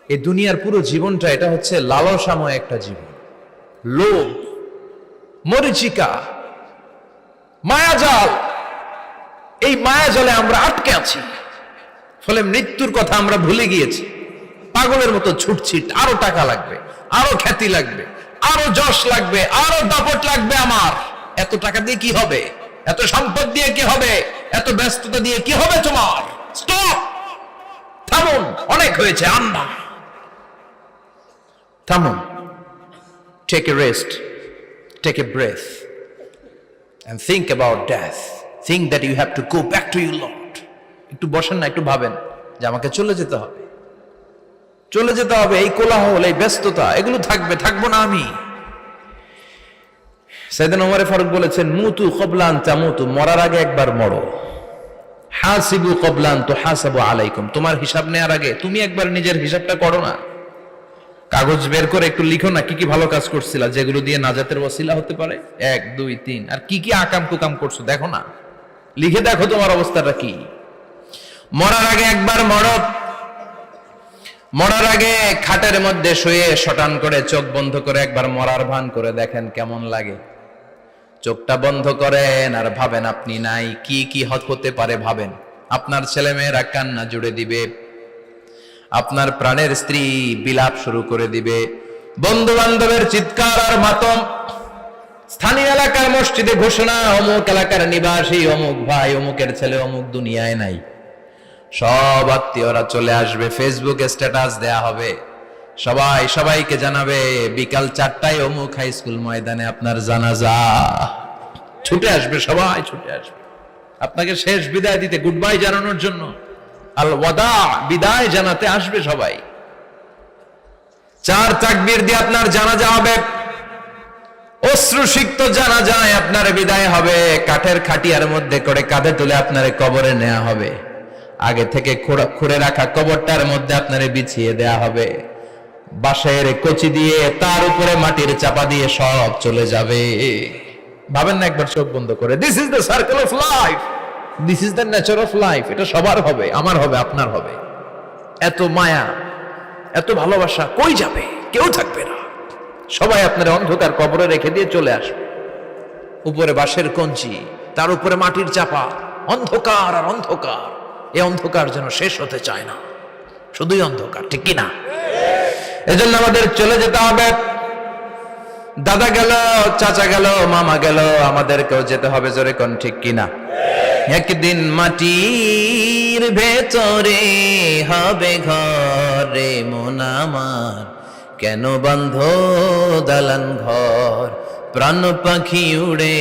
এই দুনিয়ার পুরো জীবনটা এটা হচ্ছে লালসাময় একটা জীবন, লোভ, মরিচিকা, মায়াজাল। এই মায়াজালে আমরা আটকে আছি, ফলে মৃত্যুর কথা আমরা ভুলে গিয়েছি। পাগলের মতো ছুটছি, আরো টাকা লাগবে, আরো খ্যাতি লাগবে, আরো যশ লাগবে, আরো দাপট লাগবে। আমার এত টাকা দিয়ে কি হবে, এত সম্পদ দিয়ে কি হবে, এত ব্যস্ততা দিয়ে কি হবে তোমার? স্টপ, থামুন, অনেক হয়েছে, আন্না, থামুন। Take a rest, take a breath and think about death. Think that you have to go back to your Lord. একটু বসেন না, একটু ভাবেন যে আমাকে চলে যেতে হবে, চলে যেতে হবে। এই কোলাহল, এই ব্যস্ততা, এগুলো থাকবে, থাকবো না আমি। সাইয়েদনা ওমর ফারুক বলেছেন, মুতু ক্বাবলা আন তামুতু, মরার আগে একবার মরো। হাসিবু ক্বাবলা আন তুহাসাবু আলাইকুম, তোমার হিসাব নেওয়ার আগে তুমি একবার নিজের হিসাবটা করো না। কাগজ বের করে একটু লিখো না কি কি ভালো কাজ করছিলা, যেগুলো দিয়ে নাজাতের ওসিলা হতে পারে। 1 2 3, আর কি কি আকাম কুকাম করছো দেখো না, লিখে দেখো তোমার অবস্থাটা কি। মরার আগে একবার মরো। মরার আগে খাটের মধ্যে শুয়ে শটান করে চোখ বন্ধ করে একবার মরার ভান করে দেখেন কেমন লাগে। চোখটা বন্ধ করেন আর ভাবেন আপনি নাই, কি কি হতে পারে ভাবেন। আপনার ছেলেমেয়েরা কান্না জুড়ে দিবে, আপনার প্রাণের স্ত্রী বিলাপ শুরু করে দিবে, বন্ধু বান্ধবের চিৎকার আর মাতম, স্থানীয় এলাকার মসজিদে ঘোষণা, অমুক এলাকার নিবাসী অমুক ভাই অমুকের ছেলে অমুক দুনিয়ায় নাই। সব আত্মীয়রা চলে আসবে, ফেসবুকে স্ট্যাটাস দেয়া হবে, সবাই সবাইকে জানাবে বিকাল 4টায় অমুক হাই স্কুল ময়দানে আপনার জানাজা। ছুটে আসবে, সবাই ছুটে আসবে আপনাকে শেষ বিদায় দিতে, গুড বাই জানানোর জন্য, আল ওয়াদা, বিদায় জানাতে আসবে সবাই। 4 তাকবীর দিয়ে আপনার জানাজা হবে, অশ্রুসিক্ত জানাজায় আপনার বিদায় হবে। কাঠের খাটিয়ার মধ্যে করে কাঁধে তুলে আপনারে কবরে নেওয়া হবে। আগে থেকে খুঁড়ে রাখা কবরটার মধ্যে আপনারে বিছিয়ে দেয়া হবে। বাঁশের কচি দিয়ে তার উপরে মাটির চাপা দিয়ে সব চলে যাবে। ভাবেন না একবার চোখ বন্ধ করে, this is the circle of life, this is the nature of life. এটা সবার হবে, আমার হবে, আপনার হবে। এত মায়া, এত ভালোবাসা কই যাবে? কেউ থাকবে না, সবাই আপনার অন্ধকার কবরে রেখে দিয়ে চলে আসবে। উপরে বাঁশের কঞ্চি, তার উপরে মাটির চাপা, অন্ধকার আর অন্ধকার। এই অন্ধকার যেন শেষ হতে চায় না, শুধুই অন্ধকার, ঠিক কিনা? এজন্য আমাদের চলে যেতে হবে। দাদা গেল, চাচা গেল, মামা গেল, আমাদেরকেও যেতে হবে, জোরে কোন ঠিক কিনা? একদিন মাটির ভেতরে হবে ঘরে মন আমার, কেন বন্ধ দালান ঘর, প্রাণ পাখি উড়ে